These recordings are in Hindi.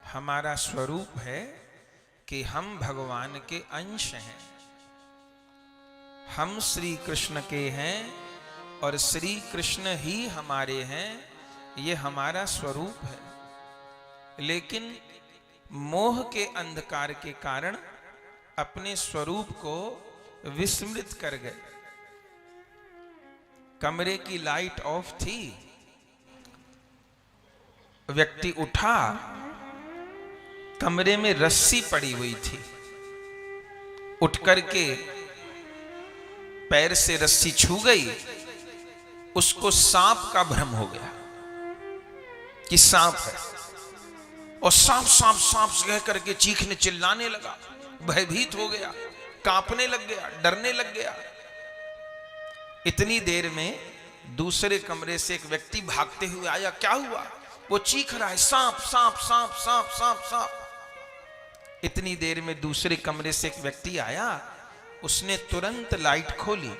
हमारा स्वरूप है कि हम भगवान के अंश हैं, हम श्री कृष्ण के हैं और श्री कृष्ण ही हमारे हैं, ये हमारा स्वरूप है। लेकिन मोह के अंधकार के कारण अपने स्वरूप को विस्मृत कर गए। कमरे की लाइट ऑफ थी, व्यक्ति उठा, कमरे में रस्सी पड़ी हुई थी, उठ करके पैर से रस्सी छू गई, उसको सांप का भ्रम हो गया कि सांप है, और सांप सांप सांप कह करके चीखने चिल्लाने लगा, भयभीत हो गया, कांपने लग गया, डरने लग गया। इतनी देर में दूसरे कमरे से एक व्यक्ति भागते हुए आया। क्या हुआ? वो चीख रहा है, सांप सांप सांप सांप सांप सांप। इतनी देर में दूसरे कमरे से एक व्यक्ति आया, उसने तुरंत लाइट खोली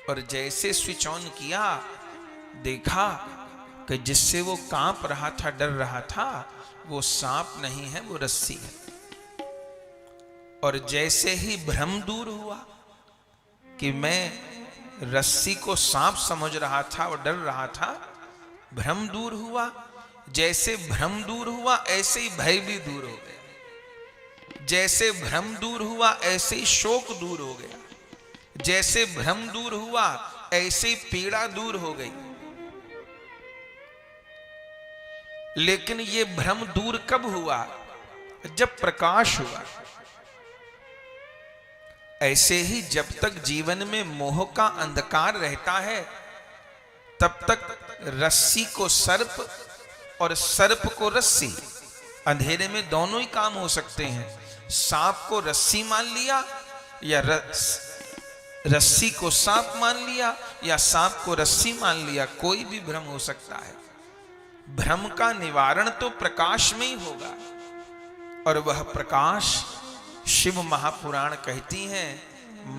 और जैसे स्विच ऑन किया, देखा कि जिससे वो कांप रहा था, डर रहा था, वो सांप नहीं है, वो रस्सी है। और जैसे ही भ्रम दूर हुआ कि मैं रस्सी को सांप समझ रहा था और डर रहा था, भ्रम दूर हुआ। जैसे भ्रम दूर हुआ ऐसे ही भय भी दूर हो गया। जैसे भ्रम दूर हुआ ऐसे ही शोक दूर हो गया। जैसे भ्रम दूर हुआ ऐसे ही पीड़ा दूर हो गई। लेकिन ये भ्रम दूर कब हुआ? जब प्रकाश हुआ। ऐसे ही जब तक जीवन में मोह का अंधकार रहता है, तब तक रस्सी को सर्प और सर्प को रस्सी, अंधेरे में दोनों ही काम हो सकते हैं। सांप को रस्सी मान लिया या रस्सी को सांप मान लिया या सांप को रस्सी मान लिया, कोई भी भ्रम हो सकता है। भ्रम का निवारण तो प्रकाश में ही होगा, और वह प्रकाश शिव महापुराण कहती हैं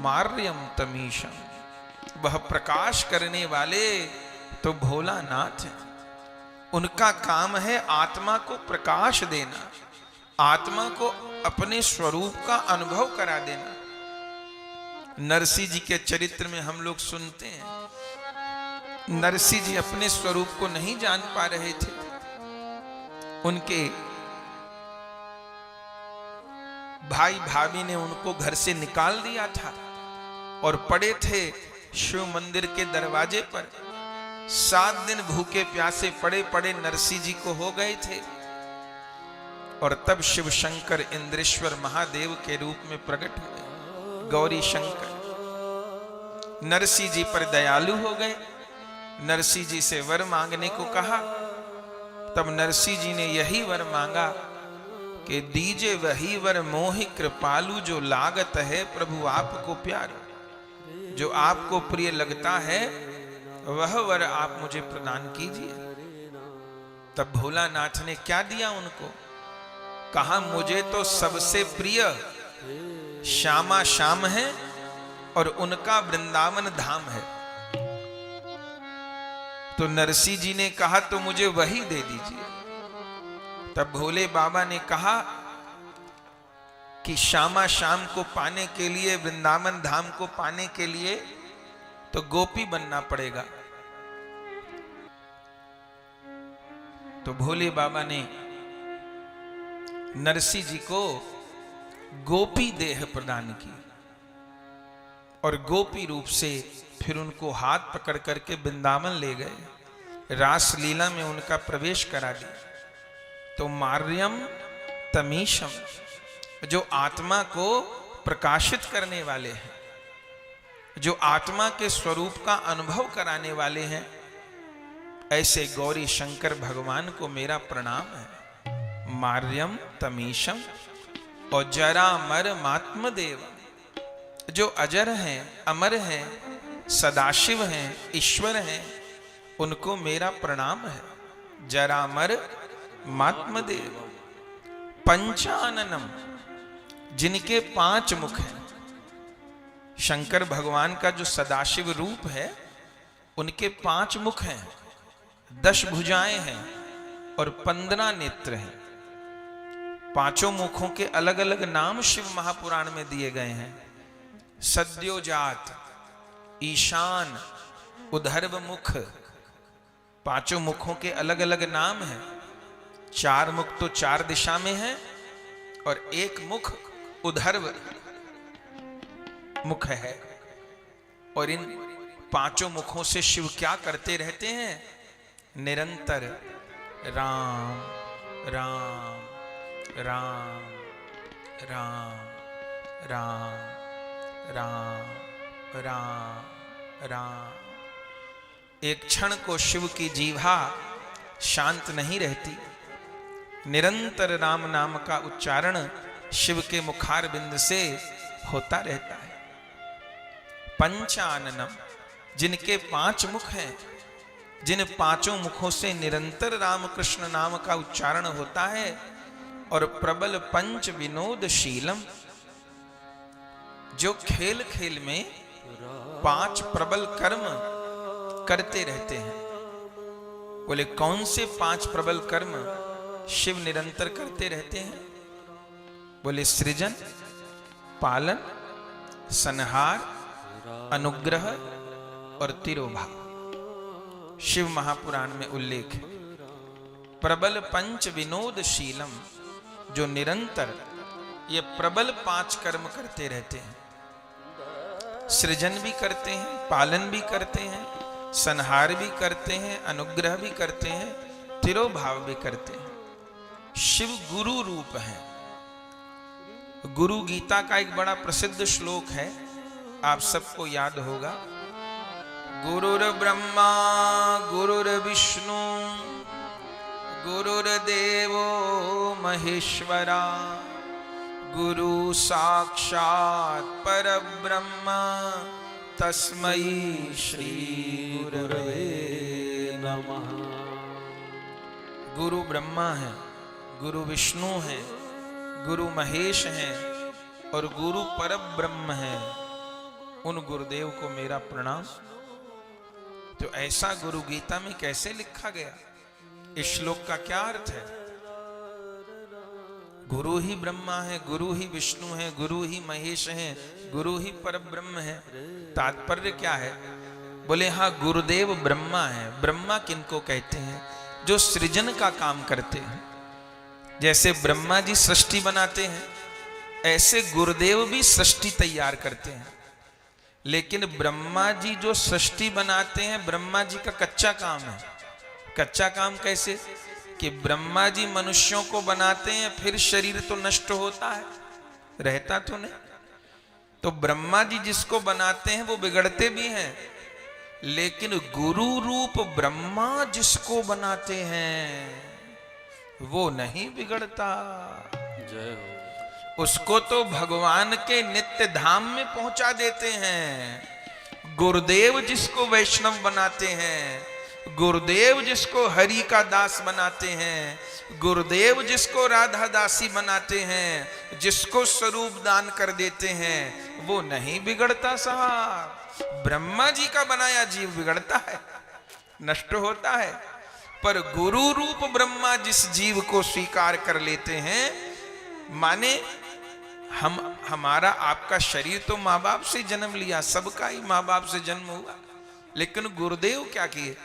मार्यम तमीशम। वह प्रकाश करने वाले तो भोलानाथ हैं। उनका काम है आत्मा को प्रकाश देना, आत्मा को अपने स्वरूप का अनुभव करा देना। नरसिंह जी के चरित्र में हम लोग सुनते हैं, नरसिंह जी अपने स्वरूप को नहीं जान पा रहे थे। उनके भाई भाभी ने उनको घर से निकाल दिया था और पड़े थे शिव मंदिर के दरवाजे पर। 7 दिन भूखे प्यासे पड़े पड़े नरसिंह जी को हो गए थे। और तब शिव शंकर इंद्रेश्वर महादेव के रूप में प्रकट हुए, गौरी शंकर। नरसिंह जी पर दयालु हो गए, नरसिंह जी से वर मांगने को कहा। तब नरसिंह जी ने यही वर मांगा कि दीजे वही वर मोहि कृपालु, जो लागत है प्रभु आपको प्यारो। जो आपको प्रिय लगता है वह वर आप मुझे प्रदान कीजिए। तब भोलानाथ ने क्या दिया उनको? कहा मुझे तो सबसे प्रिय श्यामा श्याम है और उनका वृंदावन धाम है। तो नरसिंह जी ने कहा तो मुझे वही दे दीजिए। तब भोले बाबा ने कहा कि श्यामा श्याम को पाने के लिए, वृंदावन धाम को पाने के लिए तो गोपी बनना पड़ेगा। तो भोले बाबा ने नरसिंह जी को गोपी देह प्रदान की और गोपी रूप से फिर उनको हाथ पकड़ करके वृंदावन ले गए, रास लीला में उनका प्रवेश करा दिया। तो मार्यम तमीशम, जो आत्मा को प्रकाशित करने वाले हैं, जो आत्मा के स्वरूप का अनुभव कराने वाले हैं, ऐसे गौरी शंकर भगवान को मेरा प्रणाम है। मार्यम तमीशम और जरा मर मात्मदेव, जो अजर हैं, अमर हैं, सदाशिव हैं, ईश्वर हैं, उनको मेरा प्रणाम है। जरा मर मात्मदेव पंचाननम, जिनके 5 मुख हैं। शंकर भगवान का जो सदाशिव रूप है, उनके 5 मुख हैं, 10 भुजाएं हैं और 15 नेत्र हैं। पांचों मुखों के अलग अलग नाम शिव महापुराण में दिए गए हैं। सद्योजात, ईशान, उधर्व मुख, पांचों मुखों के अलग अलग नाम हैं। चार मुख तो चार दिशा में है और एक मुख उधर्व मुख है। और इन पांचों मुखों से शिव क्या करते रहते हैं? निरंतर राम राम राम राम राम राम राम राम। एक क्षण को शिव की जीवा शांत नहीं रहती। निरंतर राम नाम का उच्चारण शिव के मुखारबिंद से होता रहता है। पंचाननम, जिनके पांच मुख हैं, जिन पांचों मुखों से निरंतर राम कृष्ण नाम का उच्चारण होता है। और प्रबल पंच विनोदशीलम, जो खेल खेल में पांच प्रबल कर्म करते रहते हैं। बोले कौन से पांच प्रबल कर्म शिव निरंतर करते रहते हैं? बोले सृजन, पालन, संहार, अनुग्रह और तिरोभाव। शिव महापुराण में उल्लेख है। प्रबल पंच विनोदशीलम, जो निरंतर ये प्रबल पांच कर्म करते रहते हैं। सृजन भी करते हैं, पालन भी करते हैं, संहार भी करते हैं, अनुग्रह भी करते हैं, तिरोभाव भी करते हैं। शिव गुरु रूप है। गुरु गीता का एक बड़ा प्रसिद्ध श्लोक है, आप सबको याद होगा। गुरुर्ब्रह्मा गुरुर्विष्णु गुरुर्देवो महेश्वरा गुरु साक्षात परब्रह्म तस्मै श्री गुरवे नमः। गुरु ब्रह्मा है, गुरु विष्णु है, गुरु महेश है और गुरु परब्रह्म है। उन गुरुदेव को मेरा प्रणाम। तो ऐसा गुरु गीता में कैसे लिखा गया? इस श्लोक का क्या अर्थ है? गुरु ही ब्रह्मा है, गुरु ही विष्णु है, गुरु ही महेश है, गुरु ही परब्रह्म है। तात्पर्य क्या है? बोले हाँ, गुरुदेव ब्रह्मा है। ब्रह्मा किनको कहते हैं? जो सृजन का काम करते हैं। जैसे ब्रह्मा जी सृष्टि बनाते हैं, ऐसे गुरुदेव भी सृष्टि तैयार करते हैं। लेकिन ब्रह्मा जी जो सृष्टि बनाते हैं, ब्रह्मा जी का कच्चा काम है। कच्चा काम कैसे? कि ब्रह्मा जी मनुष्यों को बनाते हैं, फिर शरीर तो नष्ट होता है, रहता तो नहीं। तो ब्रह्मा जी जिसको बनाते हैं वो बिगड़ते भी हैं, लेकिन गुरु रूप ब्रह्मा जिसको बनाते हैं वो नहीं बिगड़ता। जय हो। उसको तो भगवान के नित्य धाम में पहुंचा देते हैं। गुरुदेव जिसको वैष्णव बनाते हैं, गुरुदेव जिसको हरि का दास बनाते हैं, गुरुदेव जिसको राधा दासी बनाते हैं, जिसको स्वरूप दान कर देते हैं, वो नहीं बिगड़ता साहब। ब्रह्मा जी का बनाया जीव बिगड़ता है, नष्ट होता है। पर गुरु रूप ब्रह्मा जिस जीव को स्वीकार कर लेते हैं, माने हमारा आपका शरीर तो माँ बाप से जन्म लिया, सबका ही माँ बाप से जन्म हुआ, लेकिन गुरुदेव क्या किए?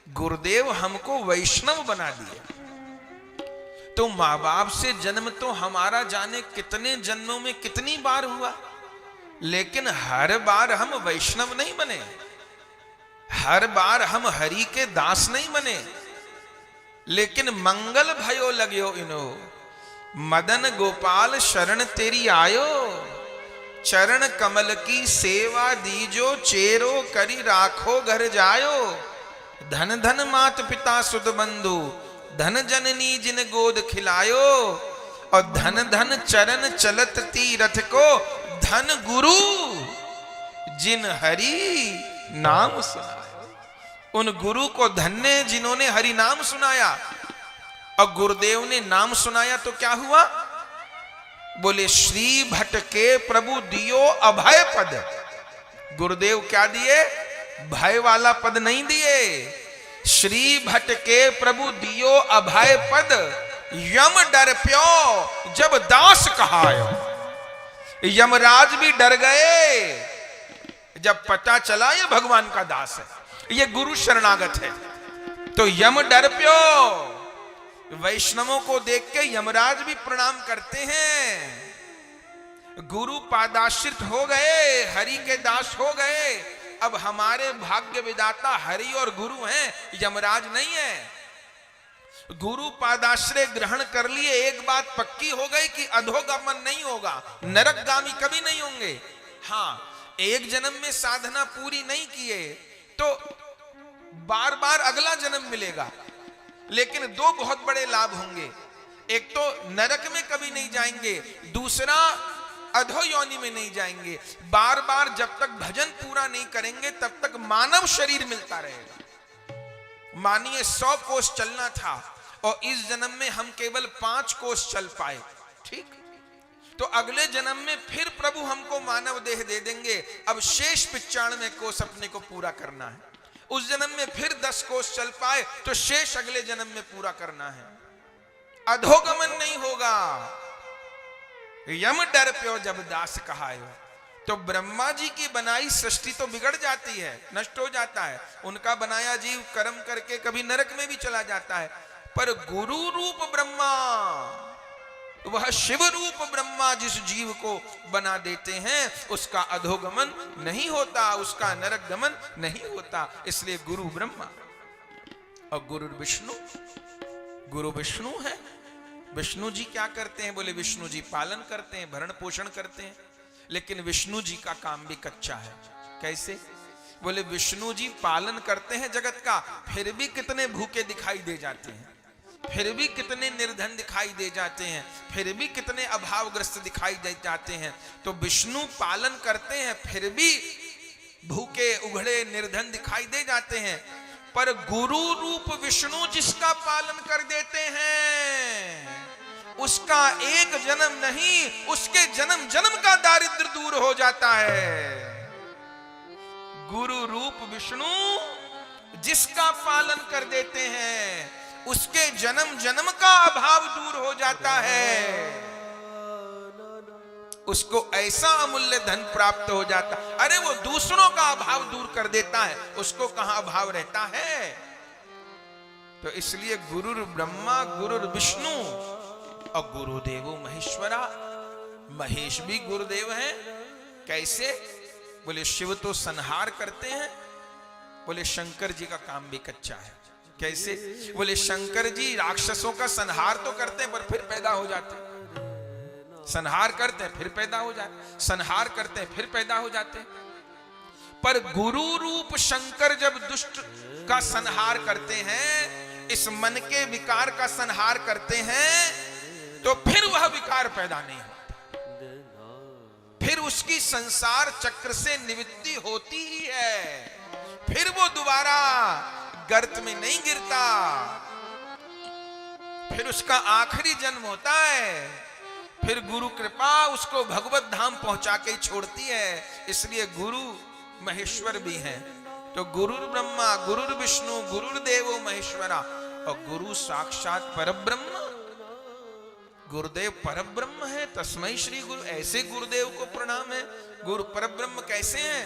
गुरुदेव हमको वैष्णव बना दिए। तो माँ बाप से जन्म तो हमारा जाने कितने जन्मों में कितनी बार हुआ, लेकिन हर बार हम वैष्णव नहीं बने, हर बार हम हरि के दास नहीं बने। लेकिन मंगल भयो लग्यो इनो, मदन गोपाल शरण तेरी आयो, चरण कमल की सेवा दीजो, चेरो करी राखो घर जायो। धन धन मात पिता सुध बंधु, धन जननी जिन गोद खिलायो, और धन धन चरण चलत तीरथ को, धन गुरु जिन हरि नाम सुनायो। उन गुरु को धन्य जिन्होंने हरि नाम सुनाया। और गुरुदेव ने नाम सुनाया तो क्या हुआ? बोले श्री भट्ट के प्रभु दियो अभय पद। गुरुदेव क्या दिए? भय वाला पद नहीं दिए। श्री भट्ट के प्रभु दियो अभय पद, यम डर प्यो जब दास कहायो। यमराज भी डर गए जब पता चला ये भगवान का दास है, ये गुरु शरणागत है। तो यम डर प्यो, वैष्णवों को देख के यमराज भी प्रणाम करते हैं। गुरु पादाश्रित हो गए, हरि के दास हो गए। अब हमारे भाग्य विदाता हरि और गुरु हैं, यमराज नहीं है। गुरु पादाश्रय ग्रहण कर लिए, एक बात पक्की हो गई कि अधोगमन नहीं होगा, नरकगामी कभी नहीं होंगे। हाँ, एक जन्म में साधना पूरी नहीं किए तो बार बार अगला जन्म मिलेगा, लेकिन दो बहुत बड़े लाभ होंगे। एक तो नरक में कभी नहीं जाएंगे, दूसरा अधो योनि में नहीं जाएंगे। बार बार जब तक भजन पूरा नहीं करेंगे तब तक मानव शरीर मिलता रहेगा। मानिए 100 कोस चलना था और इस जन्म में हम केवल 5 कोस चल पाए, ठीक, तो अगले जन्म में फिर प्रभु हमको मानव देह दे देंगे। अब शेष 95 कोस अपने को पूरा करना है। उस जन्म में फिर 10 कोस चल पाए तो शेष अगले जन्म में पूरा करना है। अधोगमन नहीं होगा। यम डर प्यो जब दास कहायो। तो ब्रह्मा जी की बनाई सृष्टि तो बिगड़ जाती है, नष्ट हो जाता है। उनका बनाया जीव कर्म करके कभी नरक में भी चला जाता है, पर गुरु रूप ब्रह्मा, वह शिव रूप ब्रह्मा जिस जीव को बना देते हैं उसका अधोगमन नहीं होता, उसका नरक गमन नहीं होता। इसलिए गुरु ब्रह्मा और गुरु विष्णु। गुरु विष्णु है। विष्णु जी क्या करते हैं? बोले विष्णु जी पालन करते हैं, भरण पोषण करते हैं, लेकिन विष्णु जी का काम भी कच्चा है। कैसे? बोले विष्णु जी पालन करते हैं जगत का, फिर भी कितने भूखे दिखाई दे जाते हैं, फिर भी कितने निर्धन दिखाई दे जाते हैं, फिर भी कितने अभावग्रस्त दिखाई दे जाते हैं। तो विष्णु पालन करते हैं फिर भी भूखे उघड़े निर्धन दिखाई दे जाते हैं, पर गुरु रूप विष्णु जिसका पालन कर देते हैं उसका एक जन्म नहीं, उसके जन्म जन्म का दारिद्र दूर हो जाता है। गुरु रूप विष्णु जिसका पालन कर देते हैं उसके जन्म जन्म का अभाव दूर हो जाता है, उसको ऐसा अमूल्य धन प्राप्त हो जाता। अरे वो दूसरों का अभाव दूर कर देता है, उसको कहां अभाव रहता है। तो इसलिए गुरु ब्रह्मा गुरु विष्णु और गुरुदेवो महेश्वरा। महेश भी गुरुदेव हैं। कैसे? बोले शिव तो संहार करते हैं, बोले शंकर जी का काम भी कच्चा है। कैसे? बोले शंकर जी राक्षसों का संहार तो करते हैं पर फिर पैदा हो जाते हैं, संहार करते हैं फिर पैदा हो जाते, संहार करते हैं फिर पैदा हो जाते हैं। पर गुरु रूप शंकर जब दुष्ट का संहार करते हैं, इस मन के विकार का संहार करते हैं, तो फिर वह विकार पैदा नहीं होता, फिर उसकी संसार चक्र से निवृत्ति होती ही है, फिर वो दोबारा गर्त में नहीं गिरता, फिर उसका आखिरी जन्म होता है, फिर गुरु कृपा उसको भगवत धाम पहुंचा के छोड़ती है। इसलिए गुरु महेश्वर भी हैं। तो गुरु ब्रह्मा गुरु विष्णु गुरुदेवो महेश्वरा और गुरु साक्षात परब्रह्म। गुरुदेव परब्रह्म है, तस्मै श्री गुरु। ऐसे गुरुदेव को प्रणाम है। गुरु परब्रह्म कैसे हैं?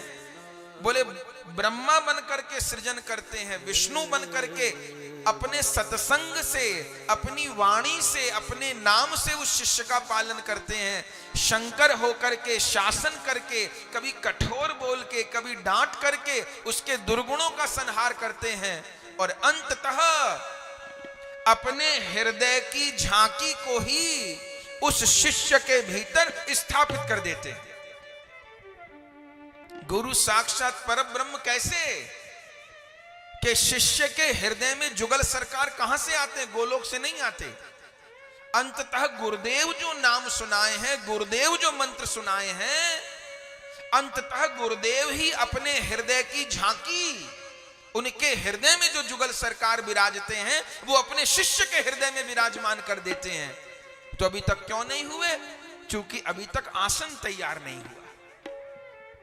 बोले ब्रह्मा बनकर के सृजन करते हैं, विष्णु बनकर के अपने सत्संग से, अपनी वाणी से, अपने नाम से उस शिष्य का पालन करते हैं। शंकर होकर के शासन करके, कभी कठोर बोल के, कभी डांट करके उसके दुर्गुणों का संहार करते हैं और अंततः अपने हृदय की झांकी को ही उस शिष्य के भीतर स्थापित कर देते हैं। गुरु साक्षात परब्रह्म कैसे? कि शिष्य के हृदय में जुगल सरकार कहां से आते हैं? गोलोक से नहीं आते। अंततः गुरुदेव जो नाम सुनाए हैं, गुरुदेव जो मंत्र सुनाए हैं, अंततः गुरुदेव ही अपने हृदय की झांकी, उनके हृदय में जो जुगल सरकार विराजते हैं वो अपने शिष्य के हृदय में विराजमान कर देते हैं। तो अभी तक क्यों नहीं हुए? क्योंकि अभी तक आसन तैयार नहीं हुआ,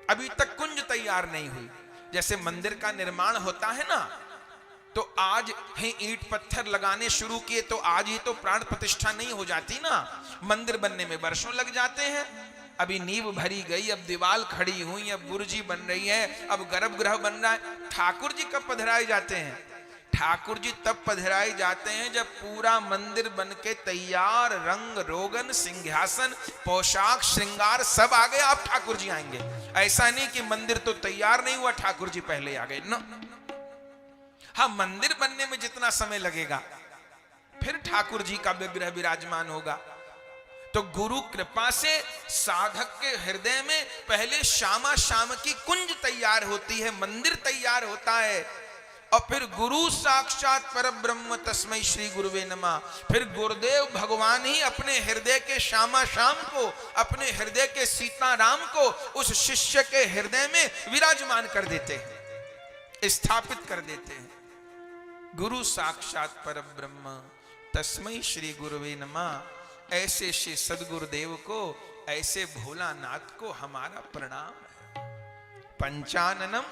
अभी तक कुंज तैयार नहीं हुई। जैसे मंदिर का निर्माण होता है ना, तो आज ही ईंट पत्थर लगाने शुरू किए तो आज ही तो प्राण प्रतिष्ठा नहीं हो जाती ना। मंदिर बनने में वर्षों लग जाते हैं। अभी नींव भरी गई, अब दीवार खड़ी हुई, अब बुर्जी बन रही है, अब गर्भगृह बन रहा है। ठाकुर जी कब पधराए जाते हैं? ठाकुर जी तब पधराए जाते हैं जब पूरा मंदिर बन के तैयार, रंग रोगन, सिंहासन, पोशाक, श्रृंगार सब आ गए, आप ठाकुर जी आएंगे। ऐसा नहीं कि मंदिर तो तैयार नहीं हुआ, ठाकुर जी पहले आ गए, न। हाँ, मंदिर बनने में जितना समय लगेगा फिर ठाकुर जी का विग्रह विराजमान होगा। तो गुरु कृपा से साधक के हृदय में पहले श्यामा श्याम की कुंज तैयार होती है, मंदिर तैयार होता है, और फिर गुरु साक्षात परब्रह्म तस्मै श्री गुरुवे नमः। फिर गुरुदेव भगवान ही अपने हृदय के श्यामा श्याम को, अपने हृदय के सीताराम को उस शिष्य के हृदय में विराजमान कर देते हैं, स्थापित कर देते हैं। गुरु साक्षात परब्रह्म तस्मै श्री गुरुवे नमः। ऐसे श्री सदगुरुदेव को, ऐसे भोलानाथ को हमारा प्रणाम है। पंचाननम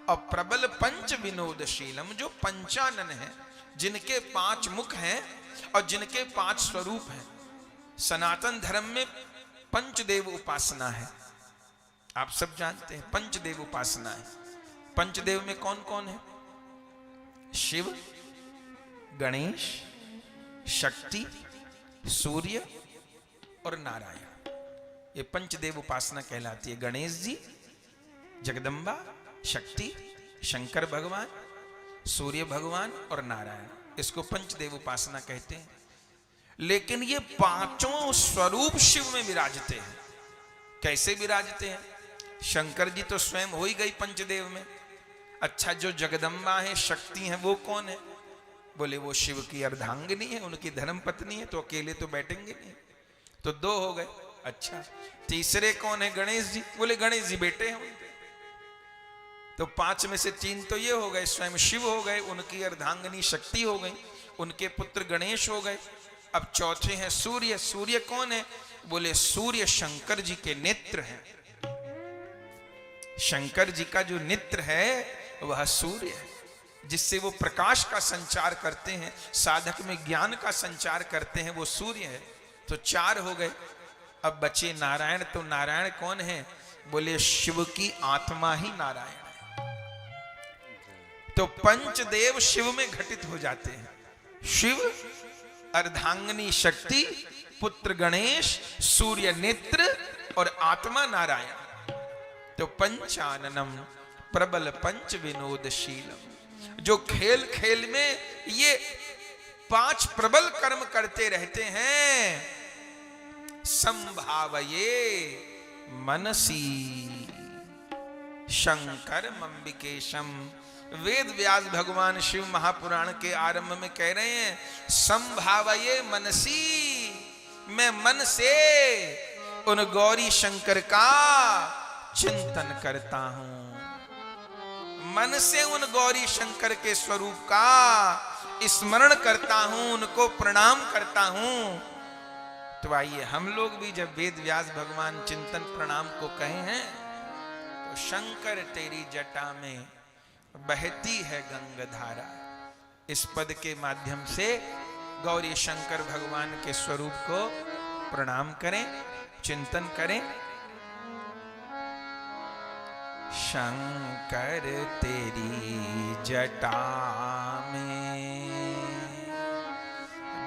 और प्रबल पंच विनोदशीलम, जो पंचानन है, जिनके 5 मुख हैं और जिनके 5 स्वरूप हैं। सनातन धर्म में पंचदेव उपासना है, आप सब जानते हैं, पंचदेव उपासना है। पंचदेव में कौन कौन है? शिव, गणेश, शक्ति, सूर्य और नारायण। ये पंचदेव उपासना कहलाती है। गणेश जी, जगदम्बा, शक्ति, शंकर भगवान, सूर्य भगवान और नारायण, इसको पंचदेव उपासना कहते हैं। लेकिन ये 5 स्वरूप शिव में विराजते हैं। कैसे विराजते हैं? शंकर जी तो स्वयं हो ही गई पंचदेव में। अच्छा, जो जगदम्बा है, शक्ति है, वो कौन है? बोले वो शिव की अर्धांगिनी है, उनकी धर्म पत्नी है, तो अकेले तो बैठेंगे नहीं, तो 2 हो गए। अच्छा, तीसरे कौन है? गणेश जी। बोले गणेश जी बेटे हैं उनके, तो 5 में से 3 तो ये हो गए, स्वयं शिव हो गए, उनकी अर्धांगिनी शक्ति हो गई, उनके पुत्र गणेश हो गए। अब चौथे हैं सूर्य। सूर्य कौन है? बोले सूर्य शंकर जी के नेत्र हैं। शंकर जी का जो नेत्र है वह सूर्य है, जिससे वो प्रकाश का संचार करते हैं, साधक में ज्ञान का संचार करते हैं, वो सूर्य है। तो 4 हो गए। अब बचे नारायण। तो नारायण कौन है? बोले शिव की आत्मा ही नारायण है। तो पंचदेव शिव में घटित हो जाते हैं। शिव, अर्धांगिनी शक्ति, पुत्र गणेश, सूर्य नेत्र और आत्मा नारायण। तो पंचाननम प्रबल पंच विनोदशीलम, जो खेल खेल में ये 5 प्रबल कर्म करते रहते हैं। संभावये मनसी शंकर मंबिकेशम। वेद व्यास भगवान शिव महापुराण के आरंभ में कह रहे हैं, संभावये मनसी, मैं मन से उन गौरी शंकर का चिंतन करता हूं, मन से उन गौरी शंकर के स्वरूप का स्मरण करता हूं, उनको प्रणाम करता हूं। तो आइए हम लोग भी जब वेद व्यास भगवान चिंतन प्रणाम को कहे हैं, तो शंकर तेरी जटा में बहती है गंगाधारा, इस पद के माध्यम से गौरी शंकर भगवान के स्वरूप को प्रणाम करें, चिंतन करें। शंकर तेरी जटा में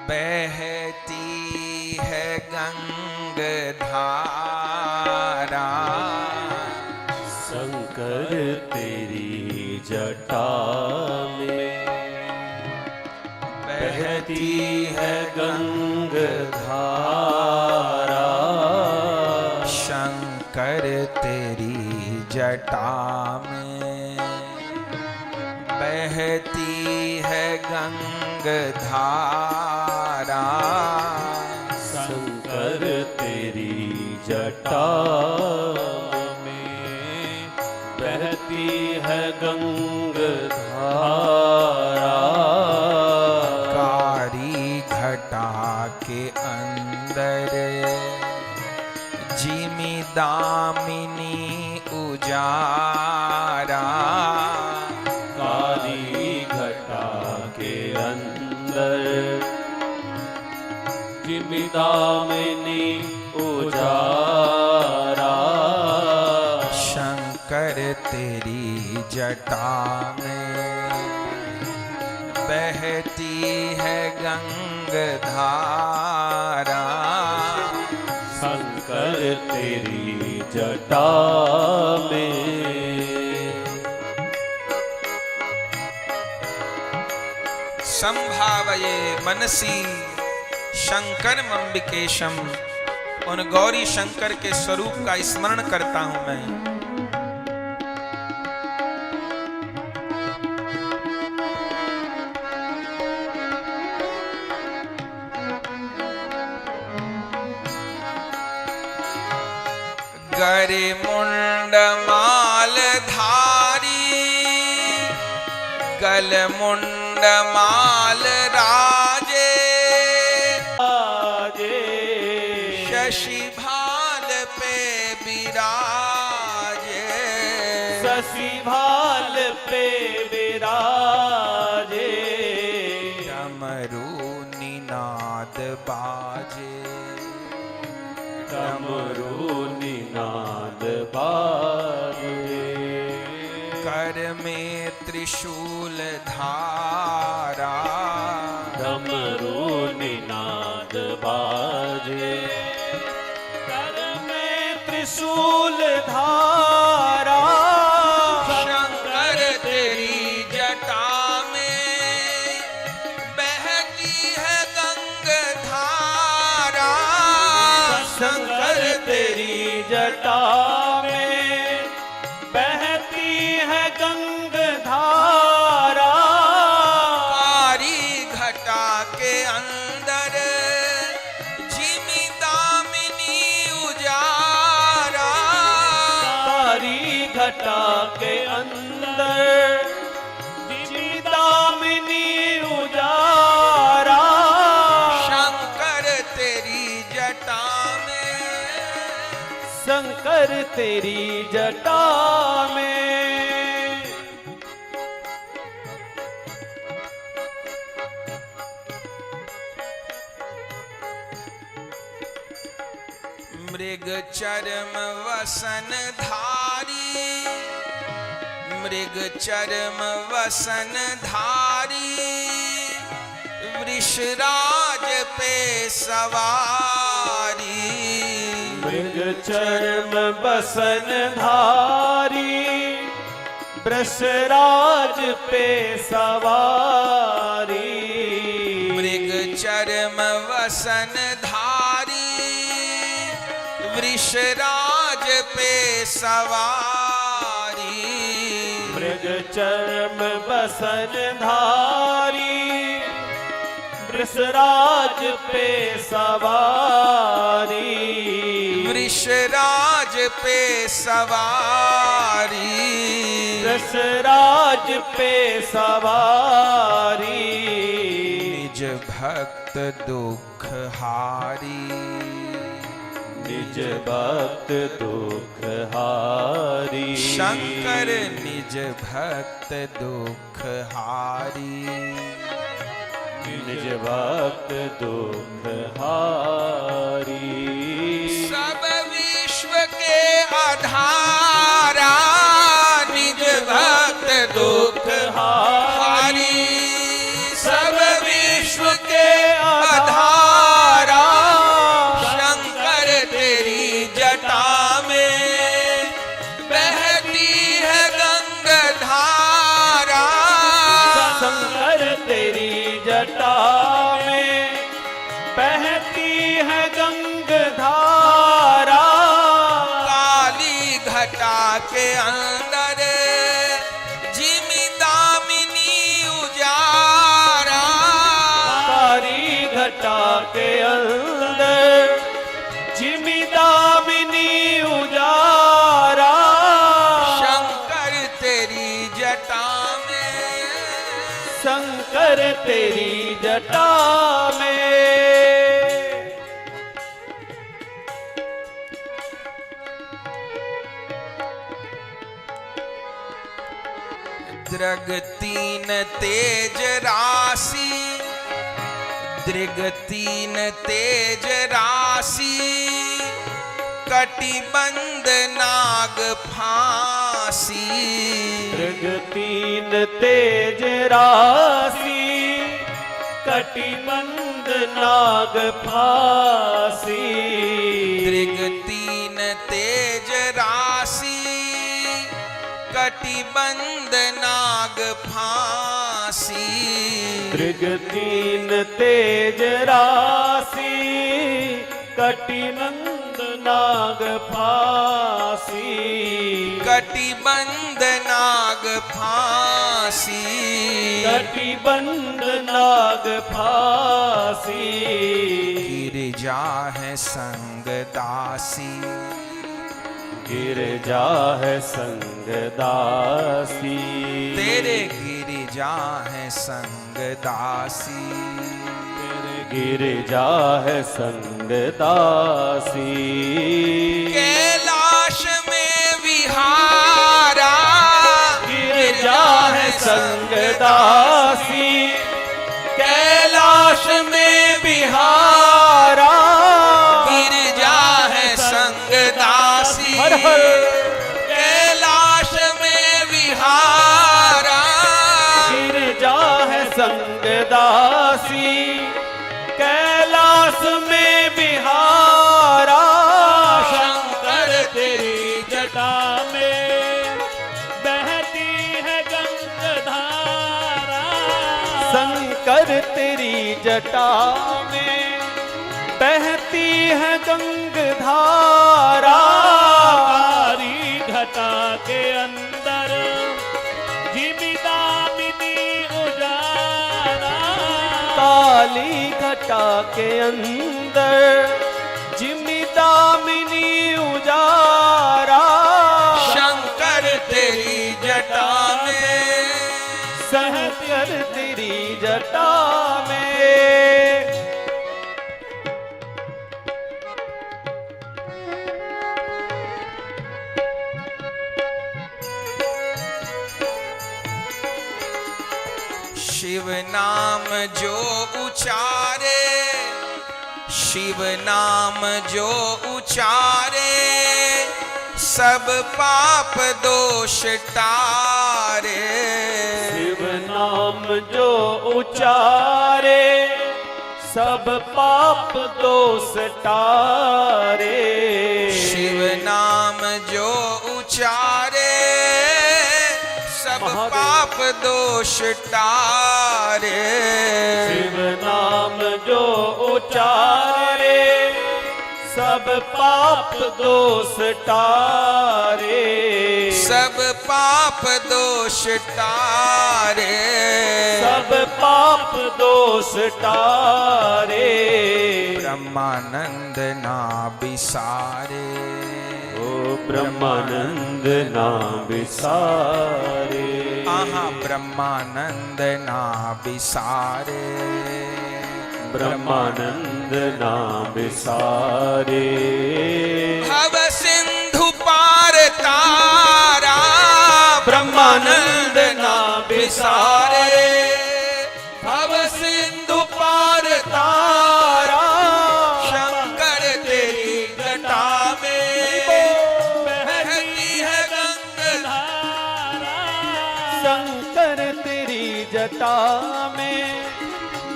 बहती है गंगाधारा, शंकर तेरी जटा में बहती है गंगाधारा, शंकर तेरी जटा में बहती है गंगाधारा, शंकर तेरी जटा में बहती है गंगाधारा, कारी घटा के अंदर जिमी दामिनी उजारा, कारी घटा दामिनी उजारा। शंकर तेरी जटा में बहती है गंगधारा। शंकर तेरी जटा में संभावये मनसी शंकरमंबिकेशम। उन गौरी शंकर के स्वरूप का स्मरण करता हूं मैं। गरे मुंड माल धारी गल मुंड माल राजे। शशि भाल पे विराजे। शशि भाल पे विराजे। डमरू निनाद बाजे। डमरू निनाद बाजे। कर में त्रिशूल धारा। डमरू निनाद बाजे। कर में त्रिशूल धारा। शंकर तेरी जटा में बहती है गंगधारा। शंकर तेरी जटा में बहती है गंगधारा। कारी घटा के अंदर जिमी दामिनी उजारा। कारी घटा के अंदर जिमी दामिनी उजारा। शंकर तेरी जटा में। शंकर तेरी जटा में मृग चरम वसन धारी। मृग चरम वसन धारी। वृषराज पे सवारी। मृग चर्म बसन धारी। वृषराज पे सवारी। मृग चरम वसन धारी। वृषराज पे सवारी। मृग चर्म बसन धारी। वृषराज पे सवारी। वृषराज पे सवारी। वृषराज पे सवारी। निज भक्त दुख हारी। निज भक्त दुख हारी। शंकर निज भक्त दुख हारी। निज भक्त दुख हारी। सब विश्व के आधारा। निज भक्त दुख हारी। सब विश्व के आधारा। शंकर तेरी जटा में बहती है गंगधारा। शंकर तेरी जटा में बहती है गंगधारा। काली घटा के अंदर जिमी दामिनी उजारा। कारी घटा के अंदर जिमी दामिनी उजारा। शंकर तेरी जटा में। शंकर तेरी जटा में द्रग तीन तेज राशि। दृगतीन तेज राशि कटिबंध नाग फांसी। दृगतीन तेज राशि कटिबंध नाग फांसी। दृगतीन तेज राशि कटिबंध नाग फांसी। दृगतीन तेज राशि कटिबंध नाग फांसी। कटिबंध नाग फांसी। कटिबंध नाग फांसी। गिरजा है संग दासी। गिरजा है संग दासी। तेरे गिरजा है संग दासी। तेरे गिरजा है संग दासी। कैलाश में विहारा गिरजा है संग दासी। कैलाश में विहारा गिरजा है संग दासी। हर हर। कैलाश में विहारा गिरजा है संग दासी। कैलाश में विहारा शंकर तेरी जटा में बहती है गंगाधारा। शंकर तेरी जटा में बहती है गंगाधारा। कारी घटा के अंदर जिमिदामिनी उजारा। काली घटा के अंदर जिमिदामिनी उजारा। शंकर तेरी जटा में। शंकर तेरी जटा में। शिव नाम जो उचारे। शिव नाम जो उचारे सब पाप दोष टारे। शिव नाम जो उचारे सब पाप दोष टारे। शिव नाम जो उचारे सब पाप दोष टारे। शिव नाम जो उचारे सब पाप दोष टारे। सब पाप दोष टारे। सब पाप दोष टारे। ब्रह्मानंद ना बिसारे। ओ ब्रह्मानंद ना बिसारे। आहा ब्रह्मानंद ना बिसारे। ब्रह्मानंद ना बिसारे। भव सिंधु पार तारा ब्रह्मानंद ना बिसारे। भव सिंधु पार तारा शंकर तेरी जटा में बहती है गंगाधारा। शंकर तेरी जटा में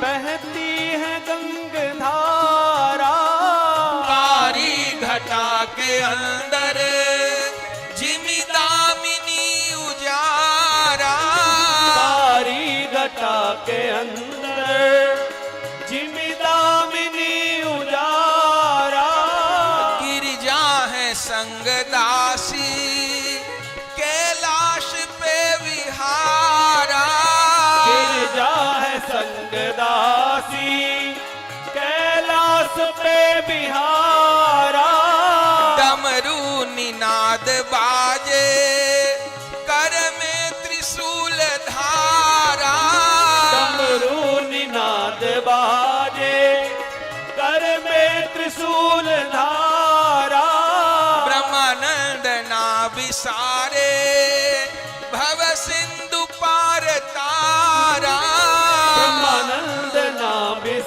बहती है गंगाधारा। कारी घटा के अंदर जिमिदामिनी उजारा। कारी घटा के अंदर जिमिदामिनी उजारा। गिरजा है संग दासी कैलाश पे विहारा। गिरजा है संग दासी कैलाश पे बिहारा। डमरू निनाद बाजे कर में त्रिशूल धारा। डमरू निनाद बाजे कर में त्रिशूल धारा। ब्रह्मानंद ना बिसारे भव सिंधु पार तारा। ब्रह्मानंद ना बिसारे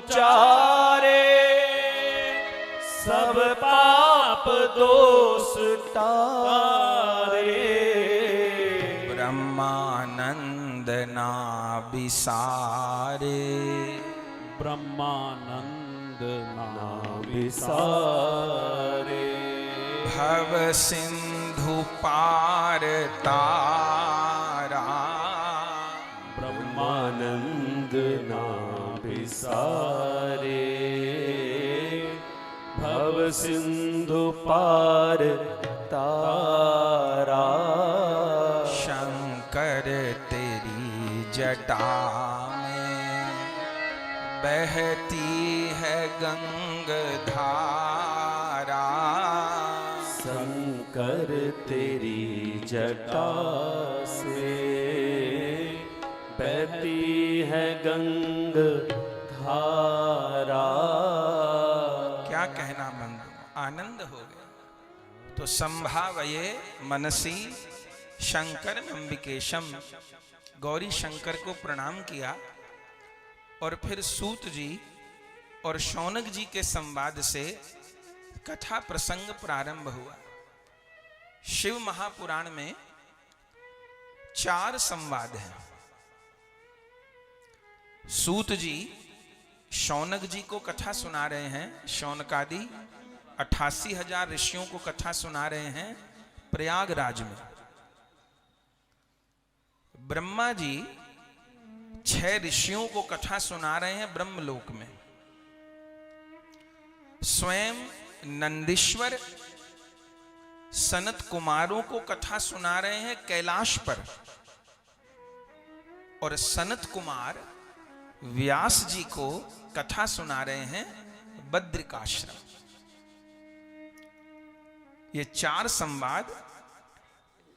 उचारे, सब पाप दोष टारे। ब्रह्मानंद ना बिसारे, ब्रह्मानंद ना बिसारे। भव सिंधु पार तारा, ब्रह्मानंद ना बिसारे। भव सिंधु पार तारा। शंकर तेरी जटा में बहती है गंगाधारा। शंकर तेरी जटा से बहती है गंगाधारा। क्या कहना बंधु, आनंद हो गया। तो संभावये मनसी शंकर अंबिकेशम, गौरी शंकर को प्रणाम किया और फिर सूत जी और शौनक जी के संवाद से कथा प्रसंग प्रारंभ हुआ। शिव महापुराण में 4 संवाद हैं। सूत जी शौनक जी को कथा सुना रहे हैं, शौनकादि 88,000 ऋषियों को कथा सुना रहे हैं प्रयागराज में। ब्रह्मा जी 6 ऋषियों को कथा सुना रहे हैं ब्रह्मलोक में। स्वयं नंदीश्वर सनत कुमारों को कथा सुना रहे हैं कैलाश पर, और सनत कुमार व्यास जी को कथा सुना रहे हैं बद्रिकाश्रम। ये 4 संवाद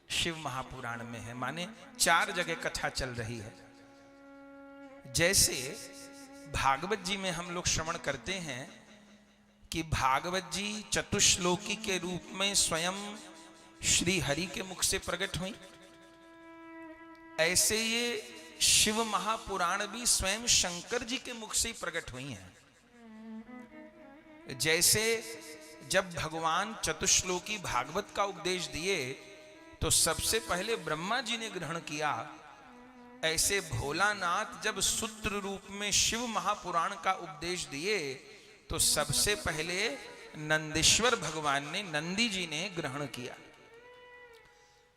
शिव महापुराण में है, माने 4 जगह कथा चल रही है। जैसे भागवत जी में हम लोग श्रवण करते हैं कि भागवत जी चतुश्लोकी के रूप में स्वयं श्री हरि के मुख से प्रकट हुई, ऐसे ये शिव महापुराण भी स्वयं शंकर जी के मुख से ही प्रकट हुई हैं। जैसे जब भगवान चतुश्लोकी भागवत का उपदेश दिए तो सबसे पहले ब्रह्मा जी ने ग्रहण किया, ऐसे भोलानाथ जब सूत्र रूप में शिव महापुराण का उपदेश दिए तो सबसे पहले नंदीश्वर भगवान ने, नंदी जी ने ग्रहण किया।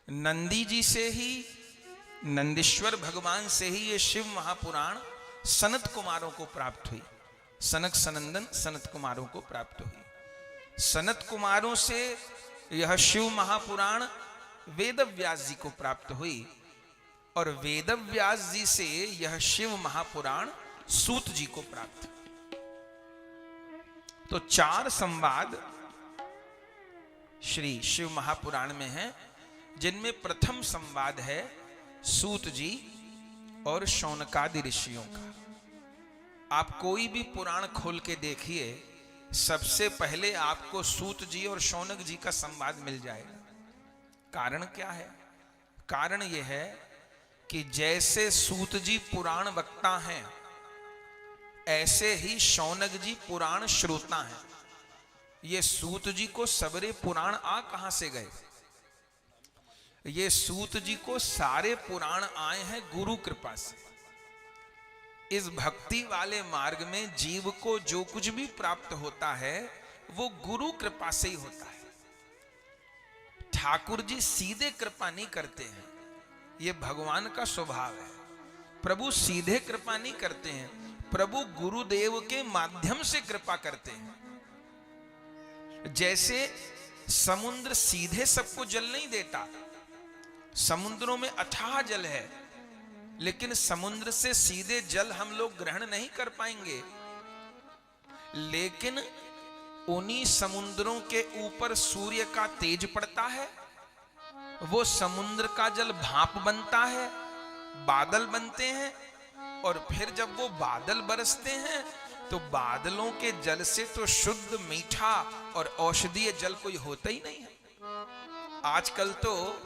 नंदी जी से ही, नंदीश्वर भगवान से ही ये शिव महापुराण सनत कुमारों को प्राप्त हुई। सनक सनंदन सनत कुमारों को प्राप्त हुई। सनत कुमारों से यह शिव महापुराण वेदव्यास जी को प्राप्त हुई, और वेदव्यास जी से यह शिव महापुराण सूत जी को प्राप्त। तो 4 संवाद श्री शिव महापुराण में हैं, जिनमें प्रथम संवाद है सूत जी और शौनकादि ऋषियों का। आप कोई भी पुराण खोल के देखिए, सबसे पहले आपको सूत जी और शौनक जी का संवाद मिल जाएगा। कारण क्या है? कारण यह है कि जैसे सूत जी पुराण वक्ता हैं, ऐसे ही शौनक जी पुराण श्रोता हैं। ये सूत जी को सबरे पुराण आ कहां से गए? ये सूत जी को सारे पुराण आए हैं गुरु कृपा से। इस भक्ति वाले मार्ग में जीव को जो कुछ भी प्राप्त होता है वो गुरु कृपा से ही होता है। ठाकुर जी सीधे कृपा नहीं करते हैं, ये भगवान का स्वभाव है। प्रभु सीधे कृपा नहीं करते हैं, प्रभु गुरुदेव के माध्यम से कृपा करते हैं। जैसे समुद्र सीधे सबको जल नहीं देता, समुद्रों में अथाह जल है, लेकिन समुद्र से सीधे जल हम लोग ग्रहण नहीं कर पाएंगे। लेकिन उन्हीं समुद्रों के ऊपर सूर्य का तेज पड़ता है, वो समुद्र का जल भाप बनता है, बादल बनते हैं, और फिर जब वो बादल बरसते हैं तो बादलों के जल से तो शुद्ध मीठा और औषधीय जल कोई होता ही नहीं है। आजकल तो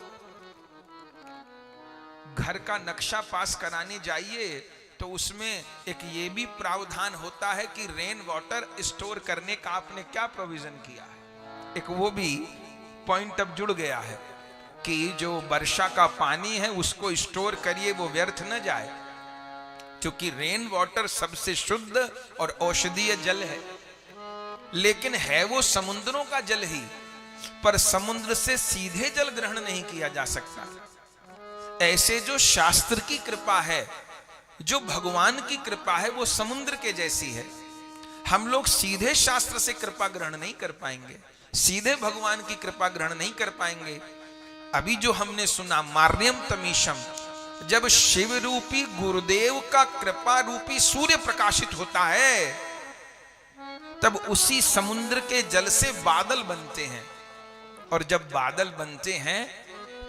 घर का नक्शा पास कराने जाइए तो उसमें एक ये भी प्रावधान होता है कि रेन वाटर स्टोर करने का आपने क्या प्रोविजन किया है। एक वो भी पॉइंट अब जुड़ गया है कि जो वर्षा का पानी है उसको स्टोर करिए, वो व्यर्थ न जाए, क्योंकि रेन वाटर सबसे शुद्ध और औषधीय जल है। लेकिन है वो समुद्रों का जल ही, पर समुद्र से सीधे जल ग्रहण नहीं किया जा सकता। ऐसे जो शास्त्र की कृपा है, जो भगवान की कृपा है, वो समुद्र के जैसी है। हम लोग सीधे शास्त्र से कृपा ग्रहण नहीं कर पाएंगे, सीधे भगवान की कृपा ग्रहण नहीं कर पाएंगे। अभी जो हमने सुना मार्यम तमीशम, जब शिव रूपी गुरुदेव का कृपा रूपी सूर्य प्रकाशित होता है, तब उसी समुद्र के जल से बादल बनते हैं, और जब बादल बनते हैं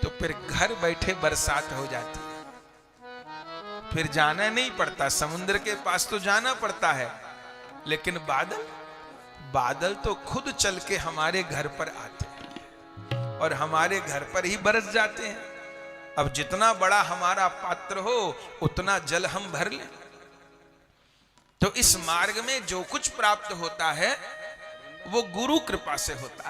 तो फिर घर बैठे बरसात हो जाती है। फिर जाना नहीं पड़ता, समुद्र के पास तो जाना पड़ता है, लेकिन बादल तो खुद चल के हमारे घर पर आते हैं और हमारे घर पर ही बरस जाते हैं। अब जितना बड़ा हमारा पात्र हो उतना जल हम भर लें। तो इस मार्ग में जो कुछ प्राप्त होता है वो गुरु कृपा से होता है।